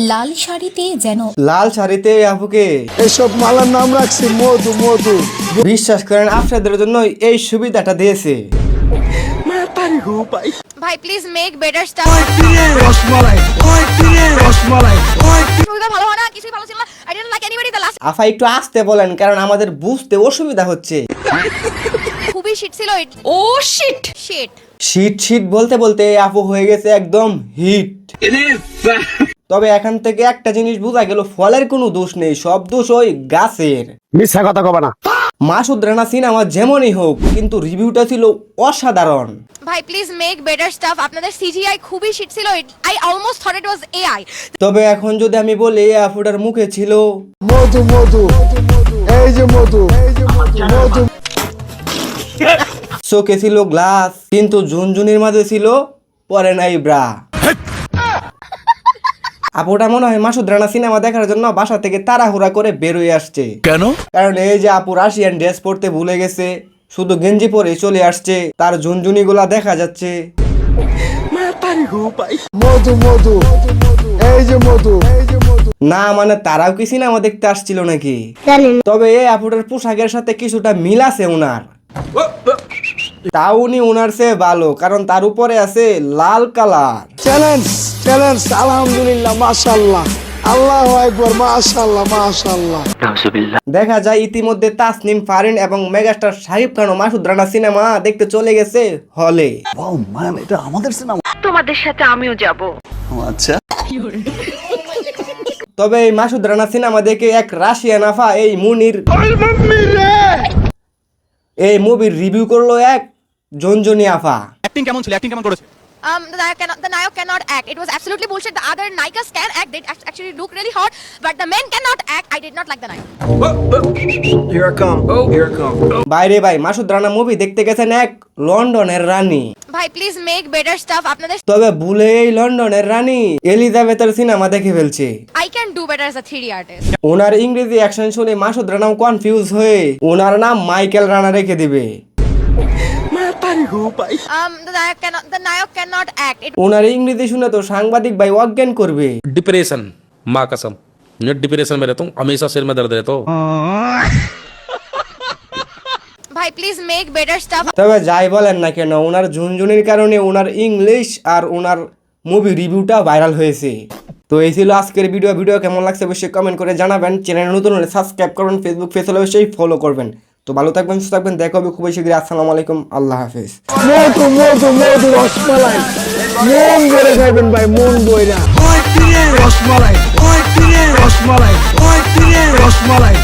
লাল শাড়িতে যেন লাল শাড়িতে আপুকে এসব মালার নাম রাখছি মধু মধু। বিশ্বাস করেন আপনাদের জন্য এই সুবিধাটা দিয়েছে। ভাই please make better staff. Rasmalai rasmalai. সুবিধা ভালো হয় না, কিছুই ভালো ছিল না। I didn't like anybody the last. আফা একটু আসতে বলেন, কারণ আমাদের বুঝতে অসুবিধা হচ্ছে। খুবই শিট ছিল। ও শিট শিট। শীত শীত বলতে বলতে আপু হয়ে গেছে একদম হিট। তবে এখান থেকে একটা জিনিস বোঝা গেল, ফলের কোনো দোষ নেই, সব দোষ ওই গাছের। মিথ্যা কথা কবা না। মাসুদ রানা সিনেমা যেমনই হোক, কিন্তু রিভিউটা ছিল অসাধারণ। ভাই প্লিজ মেক বেটার স্টাফ। আপনাদের সিজিআই খুবই শিট ছিল। I almost thought it was AI. তবে এখন যদি আমি বলি, এই আপুটার মুখে ছিল মধু মধু, এই যে মধু মধু। চোখে ছিল গ্লাস, কিন্তু ঝুনঝুনির মাঝে ছিল পরে নাই ব্রা। আপুটা মনে হয় মাসুদ রানা সিনেমা দেখার জন্য বাসা থেকে তাড়াহুড়া করে বেরোয় আসছে। কেন? কারণ এই যে আপু রাশিয়ান ড্রেস পরতে ভুলে গেছে, শুধু গেঞ্জি পরে চলে আসছে, তার ঝুনঝুনি গুলা দেখা যাচ্ছে। মধু মধু, এই যে মধু। না মানে তারাও কি সিনেমা দেখতে আসছিল নাকি? তবে এই আপুটার পোশাকের সাথে কিছুটা মিল আছে উনার। তাও উনি উনার চেয়ে ভালো, কারণ তার উপরে আছে লাল কালার। Challenge challenge. আলহামদুলিল্লাহ, মাশাআল্লাহ, আল্লাহু আকবার, মাশাআল্লাহ মাশাআল্লাহ। দেখা যায় ইতিমধ্যে তাসনিম ফারিন এবং মেগাস্টার শাকিব খান ও মাসুদ রানা সিনেমা দেখতে চলে গেছে হলে। ওয়াও ম্যান, এটা আমাদের সিনেমা। তোমাদের সাথে আমিও যাব। আচ্ছা। তবে এই মাসুদ রানা সিনেমা দেখে এক রাশিয়ান আফা এই মুভির রিভিউ করলো এক ঝনঝনি আফা। অ্যাক্টিং কেমন ছিল? অ্যাক্টিং কেমন করেছে? The Nayak cannot act. It was absolutely bullshit. The other Naikas can act. They actually look really hot, but the men cannot act. I did not like the Nayak. বাইরে ভাই, Masud Rana movie দেখতে গেছেন এক লন্ডনের রানী। ভাই please make better staff. আপনাদের তবে ভুলে এই লন্ডনের রানী এলিজাবেথের সিনেমা দেখে ফেলছে। I can do better as a 3D artist. ওনার ইংরেজি অ্যাকশন শুনে মাসুদ রানাও কনফিউজ হয়ে ওনার নাম মাইকেল রানা রেখে দিবে। The Nayak cannot act. ওনার ইংরেজি শুনে তো সাংবাদিক ভাই অজ্ঞান করবে। डिप्रेशन, माँ कसम, मैं डिप्रेशन में रहता हूँ, हमेशा सिर में दर्द रहता हूँ। ভাই প্লিজ মেক বেটার স্টাফ। তবে যাই বলেন না কেন, ওনার ঝুনঝুনির কারণে ওনার ইংলিশ আর ওনার মুভি রিভিউটা ভাইরাল হয়েছে। তো এই ছিল আজকের ভিডিও কেমন লাগছে অবশ্যই কমেন্ট করে জানাবেন। চ্যানেল নতুন হলে সাবস্ক্রাইব করবেন, ফেসবুক পেজ হলে অবশ্যই ফলো করবেন। তো ভালো থাকবেন, সুস্থ থাকবেন, দেখা হবে খুবই শীঘ্রই। আসসালামু আলাইকুম, আল্লাহ হাফেজ। মধু মধু মধু, রসমালাই মন ভরে খাইবেন ভাই, মন বইরা। রসমালাই রসমালাই রসমালাই।